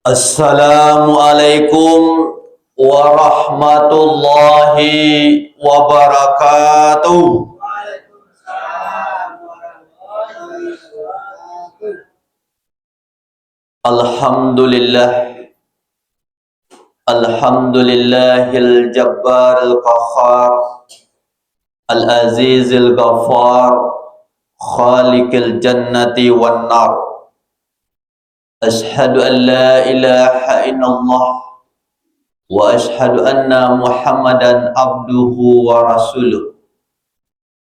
Assalamualaikum warahmatullahi wabarakatuh. Alhamdulillah, alhamdulillahil jabbaril qahhar, al-azizil ghaffar, khaliqil jannati wan nar. Ashhadu an la ilaha illallah wa ashhadu anna Muhammadan abduhu wa rasuluh.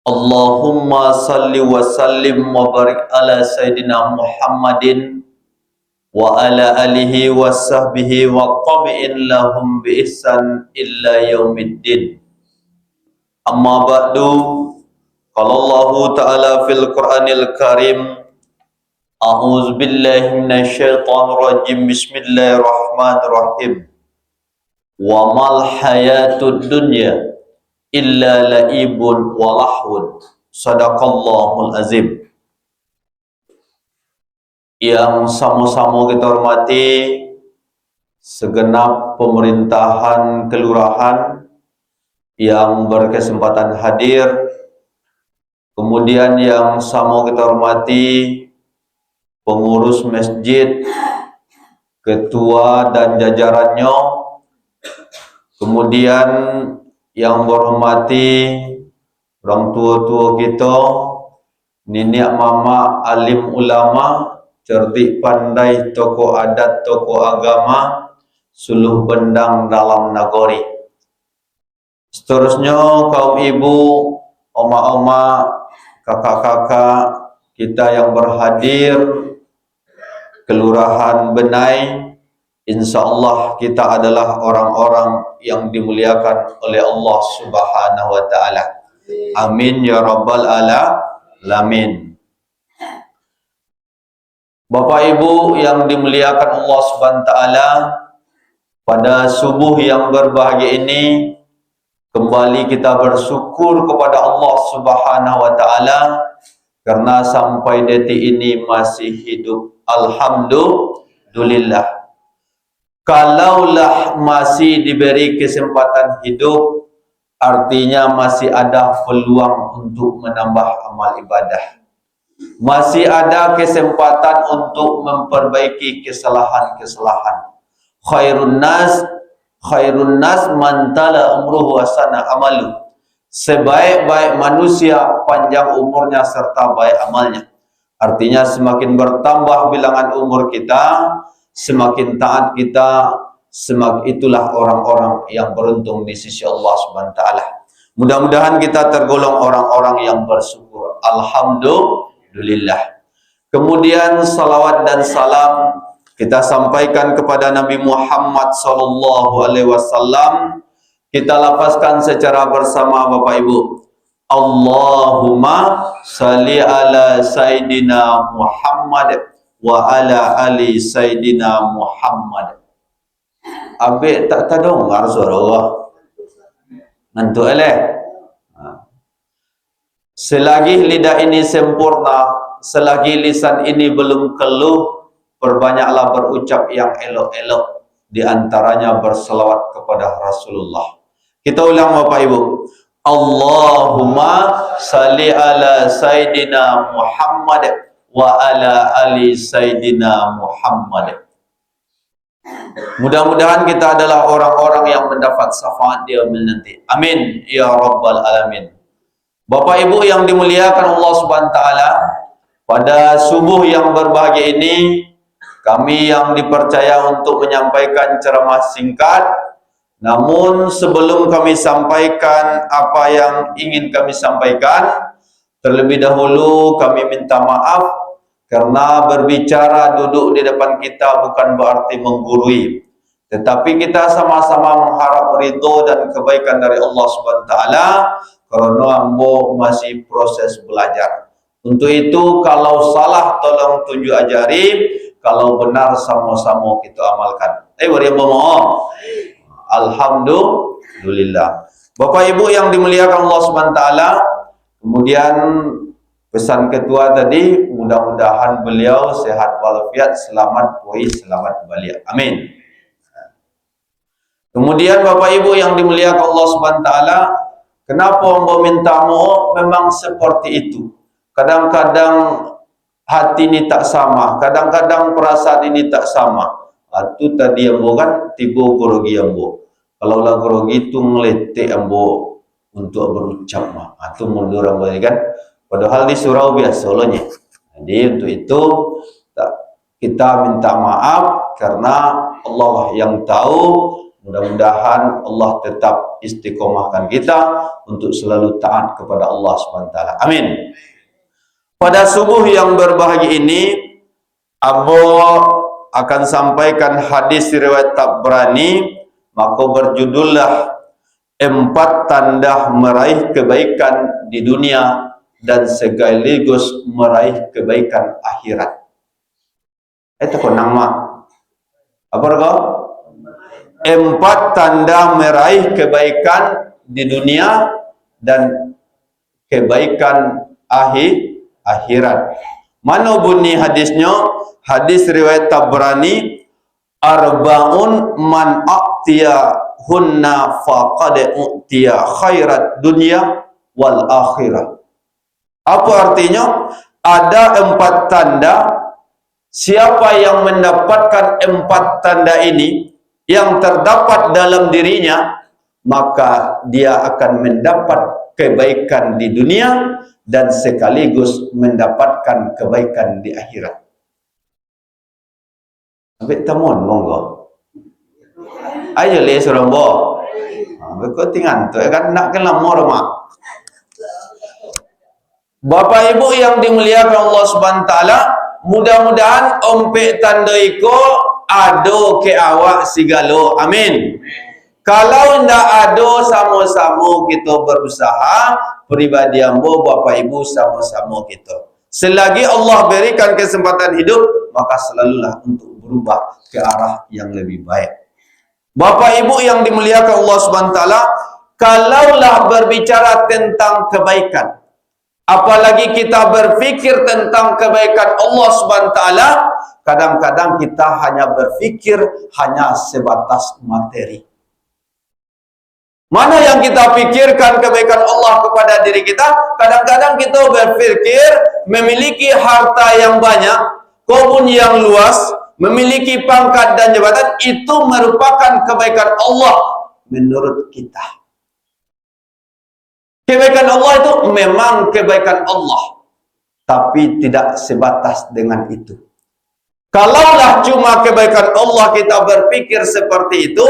Allahumma salli wa sallim wa barik ala Sayyidina Muhammadin wa ala alihi wa sahbihi wa tabi'in lahum bi ihsan illa yaumiddin. Amma ba'du, qala Allah ta'ala fil Qur'anil Karim, a'udzu billahi minasyaitonir rajim, bismillahirrahmanirrahim. Wa mal hayatud dunya illa la'ibun wa lahwun. Sadaqallahul azim. Yang sama-sama kita hormati segenap pemerintahan kelurahan yang berkesempatan hadir, kemudian yang sama kita hormati pengurus masjid, ketua dan jajarannya, kemudian yang berhormati orang tua-tua kita, nenek mama, alim ulama, cerdik pandai, tokoh adat, tokoh agama, suluh bendang dalam nagari. Seterusnya kaum ibu, oma-oma, kakak-kakak kita yang berhadir, Kelurahan Benai, insyaallah kita adalah orang-orang yang dimuliakan oleh Allah Subhanahu wa taala. Amin ya rabbal alamin. Bapak Ibu yang dimuliakan Allah Subhanahu wa taala, pada subuh yang berbahagia ini kembali kita bersyukur kepada Allah Subhanahu wa taala karena sampai detik ini masih hidup. Alhamdulillah. Kalaulah masih diberi kesempatan hidup, artinya masih ada peluang untuk menambah amal ibadah. Masih ada kesempatan untuk memperbaiki kesalahan-kesalahan. Khairun nas man tala umruhu wa sana amalu. Sebaik-baik manusia panjang umurnya serta baik amalnya. Artinya semakin bertambah bilangan umur kita, semakin taat kita, semakin itulah orang-orang yang beruntung di sisi Allah Subhanahu wa taala. Mudah-mudahan kita tergolong orang-orang yang bersyukur. Alhamdulillah. Kemudian salawat dan salam kita sampaikan kepada Nabi Muhammad SAW. Kita lafazkan secara bersama Bapak Ibu. Allahumma salli ala Sayyidina Muhammad wa ala ali Sayyidina Muhammad. Abe tak dengar suara Allah. Nanti selagi lidah ini sempurna, selagi lisan ini belum keluh, perbanyaklah berucap yang elok-elok, di antaranya berselawat kepada Rasulullah. Kita ulang Bapak Ibu. Allahumma salli ala Sayyidina Muhammad wa ala ali Sayyidina Muhammad. Mudah-mudahan kita adalah orang-orang yang mendapat syafaat di yaumil nanti. Amin ya rabbal alamin. Bapak Ibu yang dimuliakan Allah Subhanahu wa taala, pada subuh yang berbahagia ini kami yang dipercaya untuk menyampaikan ceramah singkat. Namun sebelum kami sampaikan apa yang ingin kami sampaikan, terlebih dahulu kami minta maaf karena berbicara duduk di depan kita bukan berarti menggurui, tetapi kita sama-sama mengharap ridho dan kebaikan dari Allah Subhanahu wa taala karena ambo masih proses belajar. Untuk itu kalau salah tolong tunjuk ajari, kalau benar sama-sama kita amalkan. Beri mohon. Alhamdulillah. Bapak Ibu yang dimuliakan Allah Subhanahu wa taala, kemudian Pesan ketua tadi, mudah-mudahan beliau sehat walafiat, selamat poi, selamat balik. Amin. Kemudian Bapak Ibu yang dimuliakan Allah Subhanahu wa taala, kenapa hamba minta maaf? Memang seperti itu. Kadang-kadang hati ini tak sama, kadang-kadang perasaan ini tak sama. Itu tadi ambo kan tiba grogi ambo. Kalau lah grogi itu ngeletek ambo untuk berucap mah. Itu mundur ambo kan. Padahal di surau biasa lonya. Jadi untuk itu kita minta maaf karena Allah yang tahu. Mudah-mudahan Allah tetap istiqomahkan kita untuk selalu taat kepada Allah SWT. Amin. Pada subuh yang berbahagia ini, Abu akan sampaikan hadis riwayat Tabrani, maka berjudullah 4 tanda meraih kebaikan di dunia dan sekaligus meraih kebaikan akhirat. Itu nama. Apa kau? 4 tanda meraih kebaikan di dunia dan kebaikan akhirat. Mana bunyi hadisnya? Hadis riwayat Tabrani, arba'un man a'tiya hunna faqad u'tiya khairat dunya wal akhirah. Apa artinya? Ada 4 tanda. Siapa yang mendapatkan 4 tanda ini, yang terdapat dalam dirinya, maka dia akan mendapat kebaikan di dunia dan sekaligus mendapatkan kebaikan di akhirat. Ambil tamun monggo. Ayo le sorombo. Kau tinggal tu kan nak kena morma. Bapak Ibu yang dimuliakan Allah Subhanahu wa taala, mudah-mudahan ompek tanda iko ado ke awak sigalo. Amin. Kalau ndak ado, sama-sama kita berusaha, pribadi ambo Bapak Ibu sama-sama kita. Selagi Allah berikan kesempatan hidup, maka selalulah untuk berubah ke arah yang lebih baik. Bapak Ibu yang dimuliakan Allah Subhanahu wa taala, kalaulah berbicara tentang kebaikan, apalagi kita berpikir tentang kebaikan Allah Subhanahu wa taala, kadang-kadang kita hanya berpikir hanya sebatas materi. Mana yang kita pikirkan kebaikan Allah kepada diri kita? Kadang-kadang kita berpikir memiliki harta yang banyak, kebun yang luas, memiliki pangkat dan jabatan, itu merupakan kebaikan Allah menurut kita. Kebaikan Allah itu memang kebaikan Allah, tapi tidak sebatas dengan itu. Kalaulah cuma kebaikan Allah kita berpikir seperti itu,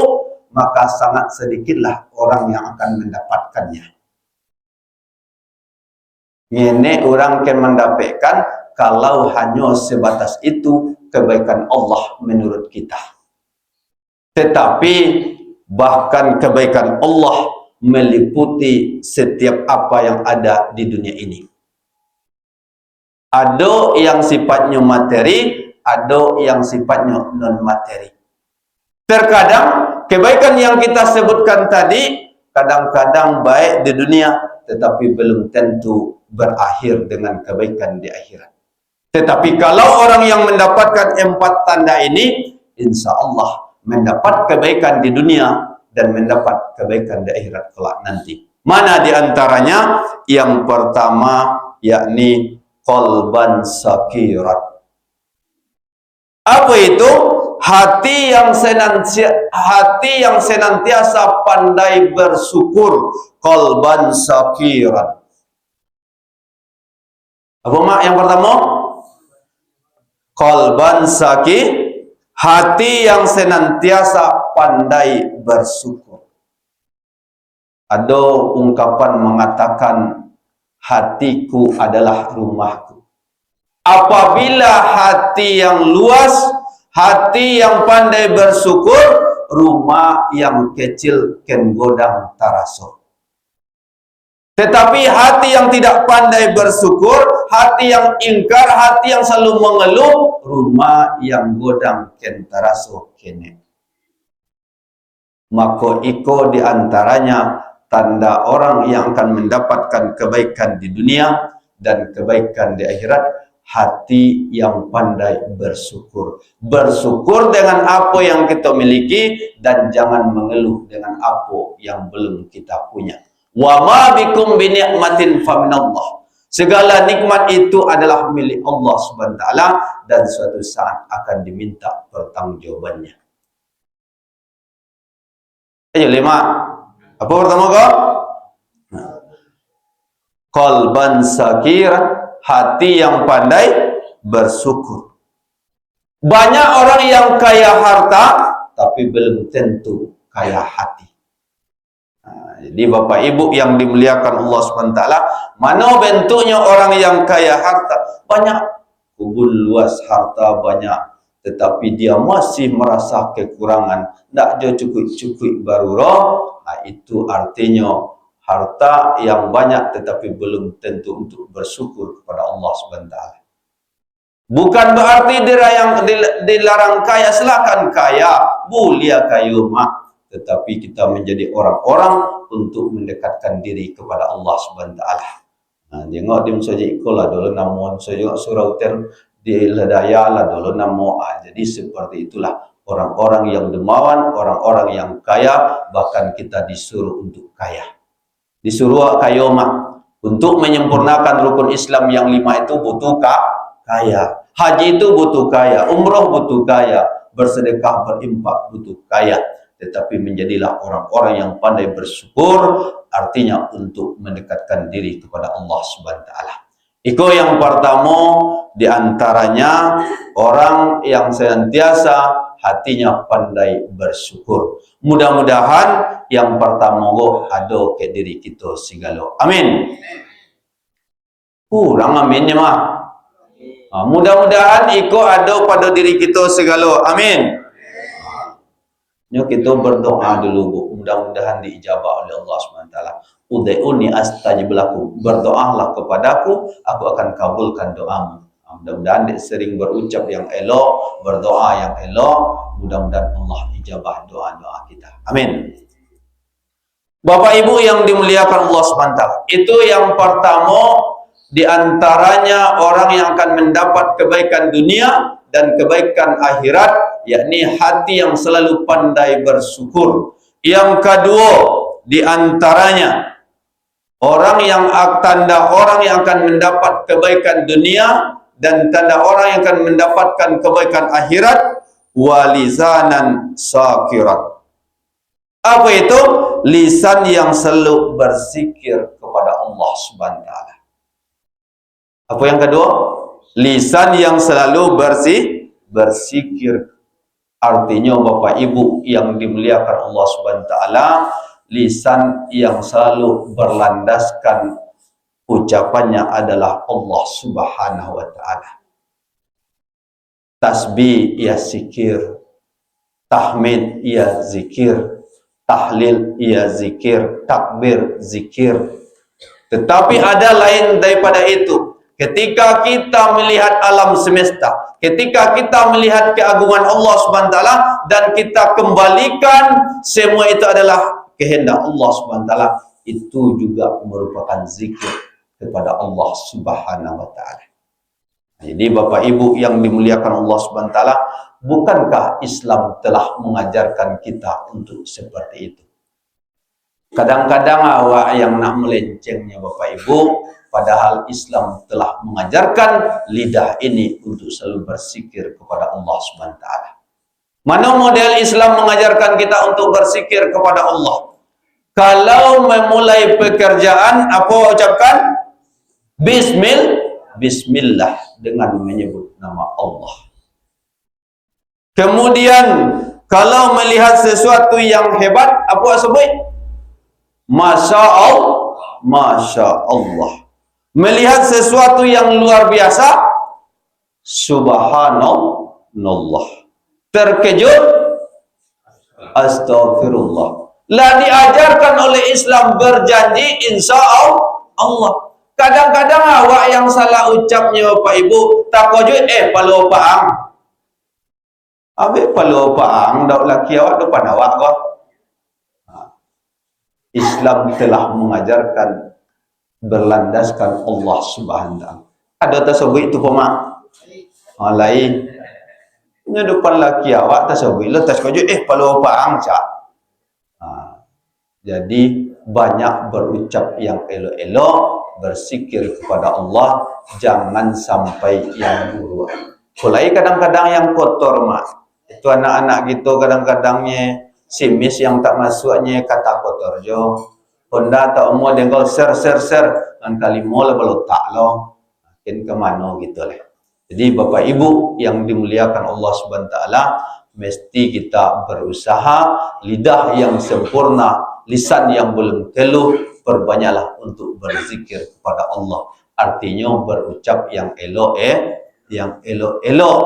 maka sangat sedikitlah orang yang akan mendapatkannya. Ini orang akan mendapatkan kalau hanya sebatas itu kebaikan Allah menurut kita. Tetapi bahkan kebaikan Allah meliputi setiap apa yang ada di dunia ini. Ada yang sifatnya materi, ada yang sifatnya non-materi. Terkadang kebaikan yang kita sebutkan tadi kadang-kadang baik di dunia, tetapi belum tentu berakhir dengan kebaikan di akhirat. Tetapi kalau orang yang mendapatkan 4 tanda ini, insya Allah mendapat kebaikan di dunia dan mendapat kebaikan di akhirat kelak nanti. Mana di antaranya? Yang pertama yakni qalban sakirat. Apa itu? Hati yang senantiasa pandai bersyukur. Qalban sakiran. Apa mak yang pertama? Qalban hati yang senantiasa pandai bersyukur. Ada ungkapan mengatakan hatiku adalah rumahku. Apabila hati yang luas, hati yang pandai bersyukur, rumah yang kecil ken godang taraso. Tetapi hati yang tidak pandai bersyukur, hati yang ingkar, hati yang selalu mengeluh, rumah yang godang ken taraso kene. Maka iko diantaranya tanda orang yang akan mendapatkan kebaikan di dunia dan kebaikan di akhirat, hati yang pandai bersyukur. Bersyukur dengan apa yang kita miliki dan jangan mengeluh dengan apa yang belum kita punya. Wa ma bikum bi ni'matin faminallah. Segala nikmat itu adalah milik Allah Subhanahu wa taala dan suatu saat akan diminta pertanggungjawabannya. Ayo 5. Apa pertama kau? Qalban sakiran, hati yang pandai bersyukur. Banyak orang yang kaya harta tapi belum tentu kaya hati. Jadi Bapak Ibu yang dimuliakan Allah SWT, mana bentuknya orang yang kaya harta? Banyak, kubur luas, harta banyak, tetapi dia masih merasa kekurangan, tidak cukup-cukup baru roh. Itu artinya harta yang banyak tetapi belum tentu untuk bersyukur kepada Allah SWT. Bukan berarti dilarang kaya, silakan kaya, boleh kaya mak, tetapi kita menjadi orang-orang untuk mendekatkan diri kepada Allah SWT. Tengok di saja ikolah dulu namun saja surau ter di ledaya lah dulu namo. Jadi seperti itulah orang-orang yang dermawan, orang-orang yang kaya, bahkan kita disuruh untuk kaya. Disuruh kaya mak. Untuk menyempurnakan rukun Islam yang 5 itu butuh kaya. Haji itu butuh kaya, umroh butuh kaya, bersedekah, berinfak butuh kaya. Tetapi menjadilah orang-orang yang pandai bersyukur, artinya untuk mendekatkan diri kepada Allah Subhanahu wa taala. Itu yang pertama di antaranya orang yang senantiasa hatinya pandai bersyukur. Mudah-mudahan yang pertama ada ke diri kita segala. Amin. Kurang aminnya mah. Mudah-mudahan iko ada pada diri kita segala. Amin. Yuk kita berdoa dulu Bu. Mudah-mudahan diijabah oleh Allah SWT. Ud'uni astajib lakum. Berdoalah kepadaku, aku akan kabulkan doamu. Mudah-mudahan sering berucap yang elok, berdoa yang elok. Mudah-mudahan Allah ijabah doa-doa kita. Amin. Bapak Ibu yang dimuliakan Allah SWT. Itu yang pertama, di antaranya orang yang akan mendapat kebaikan dunia dan kebaikan akhirat, yakni hati yang selalu pandai bersyukur. Yang kedua, di antaranya orang yang akan mendapat kebaikan dunia dan tanda orang yang akan mendapatkan kebaikan akhirat, walizanan syakiran. Apa itu? Lisan yang selalu berzikir kepada Allah Subhanahu wa taala. Apa yang kedua? Lisan yang selalu berzikir. Artinya Bapak Ibu yang dimuliakan Allah Subhanahu wa taala, lisan yang selalu berlandaskan ucapannya adalah Allah Subhanahu wa taala. Tasbih ya zikir, tahmid ya zikir, tahlil ya zikir, takbir zikir. Tetapi ada lain daripada itu. Ketika kita melihat alam semesta, ketika kita melihat keagungan Allah Subhanahu wa taala dan kita kembalikan semua itu adalah kehendak Allah Subhanahu wa taala, itu juga merupakan zikir kepada Allah Subhanahu wa taala. Jadi Bapak Ibu yang dimuliakan Allah Subhanahu wa taala, bukankah Islam telah mengajarkan kita untuk seperti itu? Kadang-kadang awak yang nak melencengnya Bapak Ibu, padahal Islam telah mengajarkan lidah ini untuk selalu berzikir kepada Allah Subhanahu wa taala. Mana model Islam mengajarkan kita untuk berzikir kepada Allah? Kalau memulai pekerjaan, apa ucapkan? Bismillah dengan menyebut nama Allah. Kemudian kalau melihat sesuatu yang hebat, apa sebut? Masya Allah. Melihat sesuatu yang luar biasa, subhanallah. Terkejut, astagfirullah. Lah diajarkan oleh Islam berjanji insya Allah. Kadang-kadang awak yang salah ucapnya Bapak Ibu, takojut palo paang. Abe palo paang, dak laki awak depan awak kok. Islam telah mengajarkan berlandaskan Allah Subhanahu wa taala. Ada tasawuf itu pemak. Lain. Nya depan laki awak tasawuf letas kau palu paang cak. Jadi banyak berucap yang elok-elok, berzikir kepada Allah, jangan sampai yang buruk. Mulai kadang-kadang yang kotor mak. Itu anak-anak gitu kadang-kadangnya simis yang tak masuknya kata kotor jo. Honda tak umur dengkol ser kan kalimo lah belotak lo. Makin kemana gitu lah. Jadi Bapak Ibu yang dimuliakan Allah Subhanahu wa taala, mesti kita berusaha lidah yang sempurna, lisan yang belum teluh, perbanyaklah untuk berzikir kepada Allah. Artinya berucap yang elok-elok.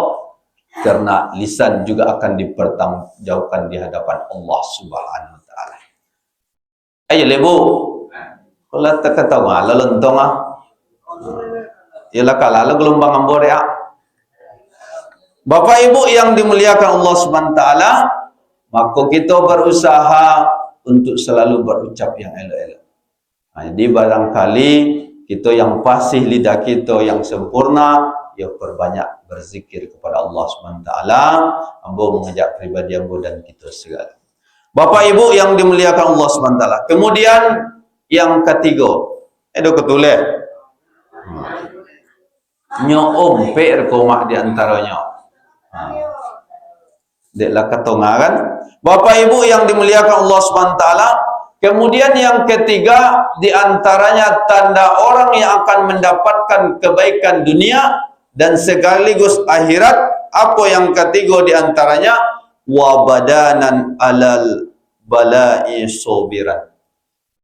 Karena lisan juga akan dipertanggungjawabkan di hadapan Allah Subhanahu wa taala. Ayo lebu. Kalau tak ketawa lolontong ialah kala gelombang ambor ya. Bapak Ibu yang dimuliakan Allah Subhanahu wa taala, maka kita berusaha untuk selalu berucap yang elok-elok. Jadi barangkali kita yang fasih lidah kita yang sempurna, ya perbanyak berzikir kepada Allah Subhanahu wa taala, ambo mengajak pribadi ambo dan kita segala. Bapak Ibu yang dimuliakan Allah Subhanahu wa taala. Kemudian yang ketiga, ada ketuleh. Nyo per komak di antaranya. Deklah ketonga kan. Bapak Ibu yang dimuliakan Allah Subhanahu wa taala, kemudian yang ketiga di antaranya tanda orang yang akan mendapatkan kebaikan dunia dan sekaligus akhirat. Apa yang ketiga di antaranya? Wa badanan alal bala'i sobiran.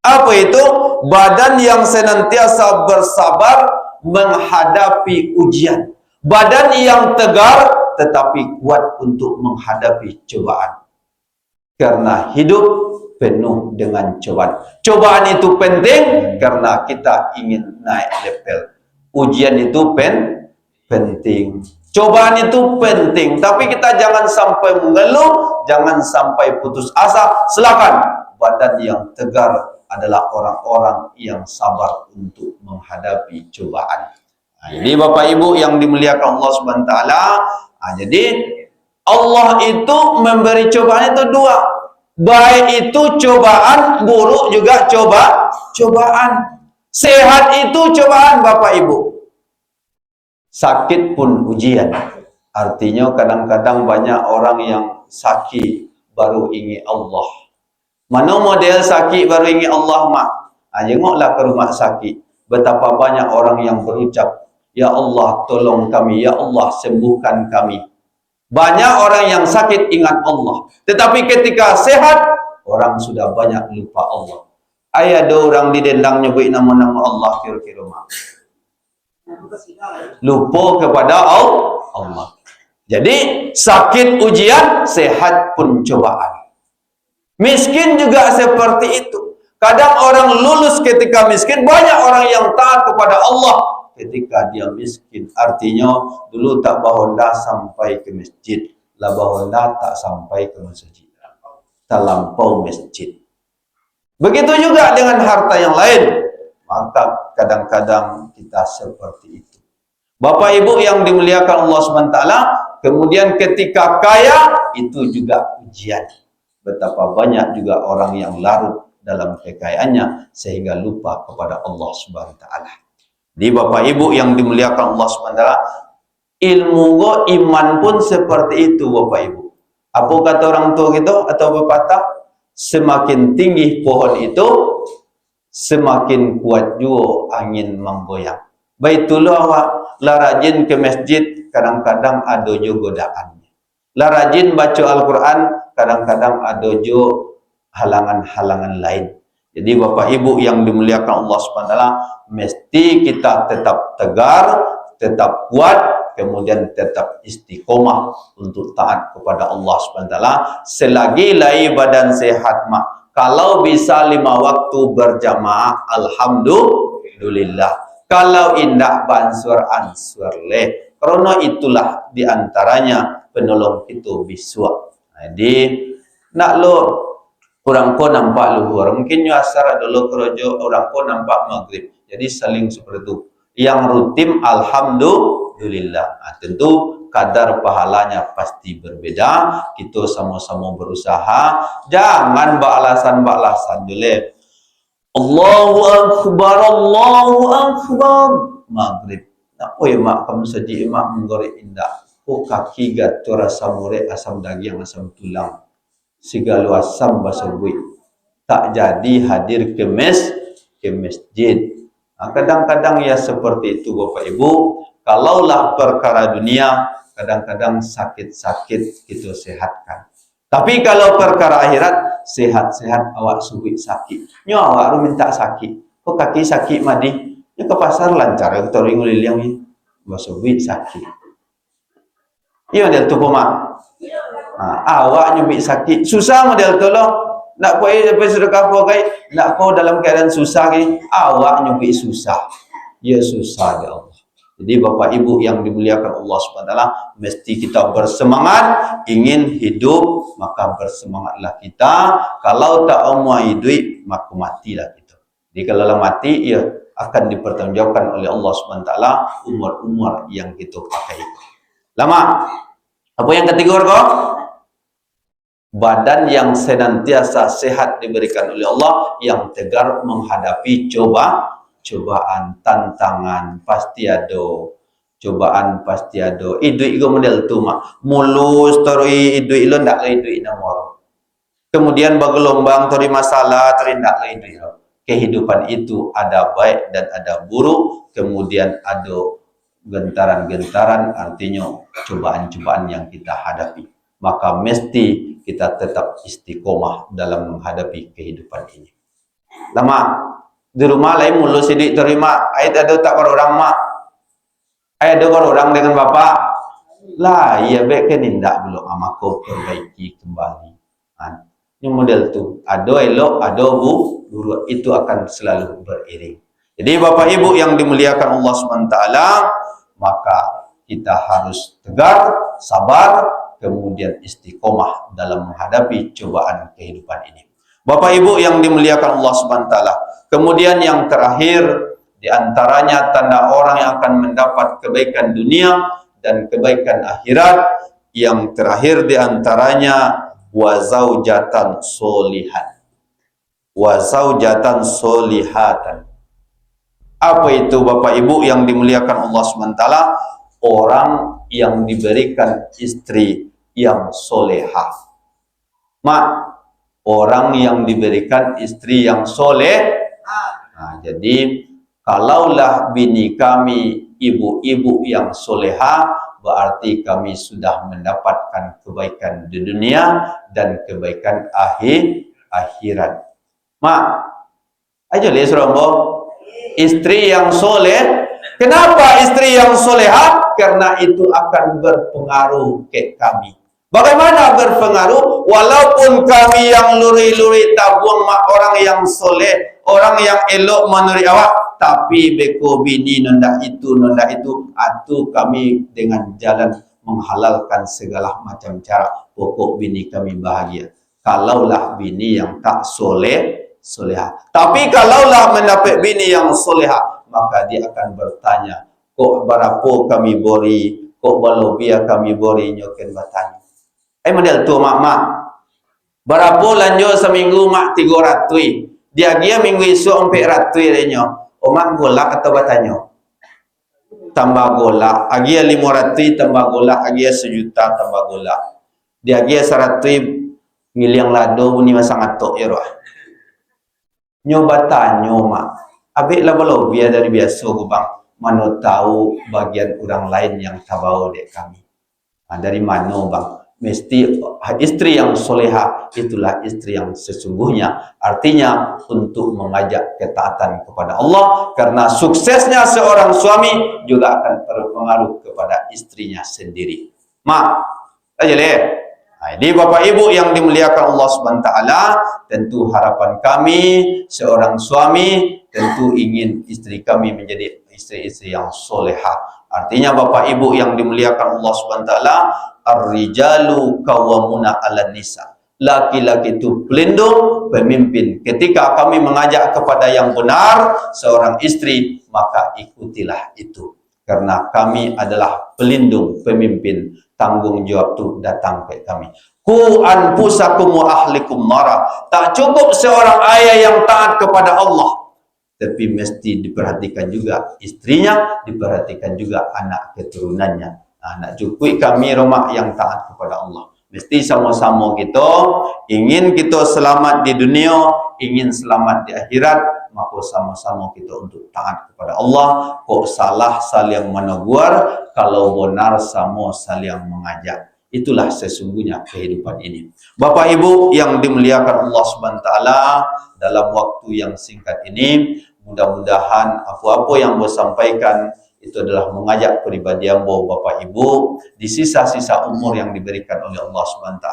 Apa itu? Badan yang senantiasa bersabar menghadapi ujian. Badan yang tegar tetapi kuat untuk menghadapi cobaan. Karena hidup penuh dengan cobaan. Cobaan itu penting karena kita ingin naik level. Ujian itu penting. Cobaan itu penting, tapi kita jangan sampai mengeluh, jangan sampai putus asa. Silakan. Badan yang tegar adalah orang-orang yang sabar untuk menghadapi cobaan. Jadi Bapak Ibu yang dimuliakan Allah Subhanahu wa taala, jadi Allah itu memberi cobaan itu dua. Baik itu cobaan, buruk juga cobaan. Sehat itu cobaan Bapak Ibu. Sakit pun ujian. Artinya kadang-kadang banyak orang yang sakit baru ingat Allah. Mana model sakit baru ingat Allah mak? Jengoklah ke rumah sakit. Betapa banyak orang yang berucap, ya Allah tolong kami, ya Allah sembuhkan kami. Banyak orang yang sakit ingat Allah. Tetapi ketika sehat, orang sudah banyak lupa Allah. Ada orang di dendang nyebut nama-nama Allah kira-kira mak. Lupa kepada Allah. Jadi sakit ujian, sehat pun cobaan. Miskin juga seperti itu. Kadang orang lulus ketika miskin, banyak orang yang taat kepada Allah ketika dia miskin. Artinya dulu tak bahonda sampai ke masjid, lah bahonda tak sampai ke masjid, terlampau masjid. Begitu juga dengan harta yang lain. Maka kadang-kadang kita seperti itu. Bapak Ibu yang dimuliakan Allah SWT, kemudian ketika kaya, itu juga ujian. Betapa banyak juga orang yang larut dalam kekayaannya, sehingga lupa kepada Allah SWT. Di Bapak Ibu yang dimuliakan Allah SWT, ilmu iman pun seperti itu Bapak Ibu. Apa kata orang tua gitu, atau pepatah, semakin tinggi pohon itu, semakin kuat juga angin menggoyang. Baitullah awak lah rajin ke masjid, kadang-kadang ada juga godaannya. Lah rajin baca Al-Quran, kadang-kadang ada juga halangan-halangan lain. Jadi Bapak Ibu yang dimuliakan Allah SWT, mesti kita tetap tegar, tetap kuat, kemudian tetap istiqomah untuk taat kepada Allah SWT. Selagi lai badan sehat mak. Kalau bisa 5 waktu berjamaah, alhamdulillah. Kalau indah bansur ansur leh. Karena itulah diantaranya penolong itu biswa. Jadi nak lo orang ko nampak luhur, mungkin asar dulu kerojo, orang ko nampak maghrib. Jadi saling seperti itu. Yang rutin alhamdulillah. Nah, tentu kadar pahalanya pasti berbeda. Kita sama-sama berusaha. Jangan balasan-balasan dulu. Allahu Akbar, Allahu Akbar. Maghrib. Nak oi mak kamu saji mak menggorek indah. Oh kaki gator asam urek, asam daging, asam tulang. Segala asam basabui. Tak jadi hadir ke masjid. Kadang-kadang ya seperti itu Bapak Ibu. Kalaulah perkara dunia, kadang-kadang sakit-sakit kita sehatkan. Tapi kalau perkara akhirat, sehat-sehat awak subuh sakit. Nyo awak minta sakit. Kok kaki sakit madi? Ya ke pasar lancar. Kita ringu liliang ni. Subuh sakit. Iya model tu mak. Awak nyubik sakit. Susah model tu loh. Nak kau sampai sedekah kau kai, nak kau dalam keadaan susah ni, awak nyubi susah. Ya susah ya Allah. Jadi Bapak Ibu yang dimuliakan Allah SWT, mesti kita bersemangat ingin hidup, maka bersemangatlah kita. Kalau tak mau hidup, maka matilah kita. Jadi kalau mati, ya akan dipertanggungjawabkan oleh Allah SWT umur-umur yang kita pakai itu. Lama. Apa yang ketiga kau? Badan yang senantiasa sehat diberikan oleh Allah, yang tegar menghadapi cobaan, tantangan pasti ada. Cobaan pasti ada. Idui go model tu mak. Mulus tori idui lo ndak le idui namor. Kemudian bergelombang tori masalah tori ndak le idui lo. Kehidupan itu ada baik dan ada buruk, kemudian ada gentaran-gentaran, artinya cobaan-cobaan yang kita hadapi. Maka mesti kita tetap istiqomah dalam menghadapi kehidupan ini. Lama di rumah lain mulu sidik terima. Ayat ada tak orang mak. Ayat ada orang dengan bapak. Lah, ya baik kan indak belum amako perbaiki kembali. Ini model tu. Ada elok, ada buruk, itu akan selalu beriring. Jadi Bapak Ibu yang dimuliakan Allah SWT, maka kita harus tegar, sabar, kemudian istiqomah dalam menghadapi cobaan kehidupan ini. Bapak Ibu yang dimuliakan Allah SWT. Kemudian yang terakhir, diantaranya tanda orang yang akan mendapat kebaikan dunia dan kebaikan akhirat. Yang terakhir diantaranya wazaujatan solihan. Wazaujatan solihatan. Apa itu Bapak Ibu yang dimuliakan Allah SWT? Orang yang diberikan istri yang soleha. Mak, orang yang diberikan istri yang soleh. Nah, jadi kalaulah bini kami ibu-ibu yang soleha, berarti kami sudah mendapatkan kebaikan di dunia dan kebaikan akhirat. Mak, aja lihat serombo. Istri yang soleh. Kenapa istri yang soleha? Karena itu akan berpengaruh ke kami. Bagaimana berpengaruh? Walaupun kami yang luri-luri tabung mak orang yang soleh, orang yang elok menurut awak, tapi beko bini nonda itu, atu kami dengan jalan menghalalkan segala macam cara. Pokok bini kami bahagia. Kalaulah bini yang tak soleha. Tapi kalaulah mendapat bini yang soleha, maka dia akan bertanya, kok berapa kami bori, kok balobia kami bori, nyoken bertanya. Model tu mak. Berapa lanjut seminggu mak 300. Dia minggu esok 400 renyo. Mak golak atau bertanya? Tambah golak. Agia 500 tambah golak, agia 1 juta tambah golak. Dia 100 ngiliang lado ni masang atok ya roh. Nyoba tanya mak. Abik lah balobia dari biasa ku bang. Mana tahu bagian orang lain yang tabau dek kami. Dari mana bang? Mesti istri yang soleha itulah istri yang sesungguhnya. Artinya untuk mengajak ketaatan kepada Allah. Karena suksesnya seorang suami juga akan berpengaruh kepada istrinya sendiri. Mak, aja leh. Jadi Bapak Ibu yang dimuliakan Allah SWT, tentu harapan kami seorang suami tentu ingin istri kami menjadi istri-istri yang soleha. Artinya Bapak Ibu yang dimuliakan Allah SWT, ar-rijalu qawwamuna 'alan nisa. Laki-laki itu pelindung, pemimpin. Ketika kami mengajak kepada yang benar, seorang istri, maka ikutilah itu. Karena kami adalah pelindung, pemimpin. Tanggung jawab itu datang ke kami. Ku anfusakum wa ahlikum nara. Tak cukup seorang ayah yang taat kepada Allah, tapi mesti diperhatikan juga istrinya, diperhatikan juga anak keturunannya. Nak cukup kami rumah yang taat kepada Allah. Mesti sama-sama kita ingin kita selamat di dunia, ingin selamat di akhirat, maka sama-sama kita untuk taat kepada Allah. Kok salah saling menegur, kalau benar sama saling mengajak. Itulah sesungguhnya kehidupan ini. Bapak Ibu yang dimuliakan Allah SWT, dalam waktu yang singkat ini, mudah-mudahan apa-apa yang saya sampaikan itu adalah mengajak pribadi ambo Bapak Ibu di sisa-sisa umur yang diberikan oleh Allah SWT.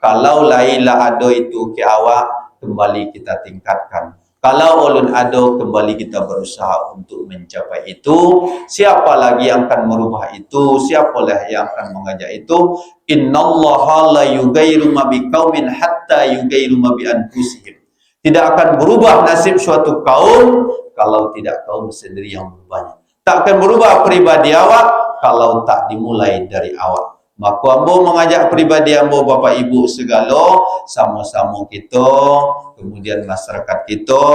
Kalau laila ado itu ke awak, kembali kita tingkatkan. Kalau ulun ado, kembali kita berusaha untuk mencapai itu. Siapa lagi yang akan merubah itu? Siapa lagi yang akan mengajak itu? Innallaha la yughayyiru ma biqaumin hatta yughayyiru ma bi anfusihim. Tidak akan berubah nasib suatu kaum kalau tidak kaum sendiri yang berubahnya. Tak akan berubah pribadi awak kalau tak dimulai dari awak. Maka ambo mengajak pribadi ambo Bapak Ibu segala, sama-sama kita, kemudian masyarakat kita,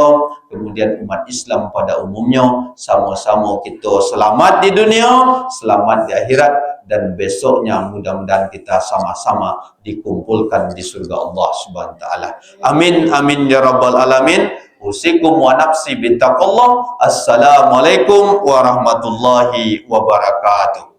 kemudian umat Islam pada umumnya, sama-sama kita selamat di dunia, selamat di akhirat, dan besoknya mudah-mudahan kita sama-sama dikumpulkan di surga Allah Subhanahu wa taala. Amin amin ya rabbal alamin. Usikum wa nafsi bittaqullah. Assalamualaikum warahmatullahi wabarakatuh.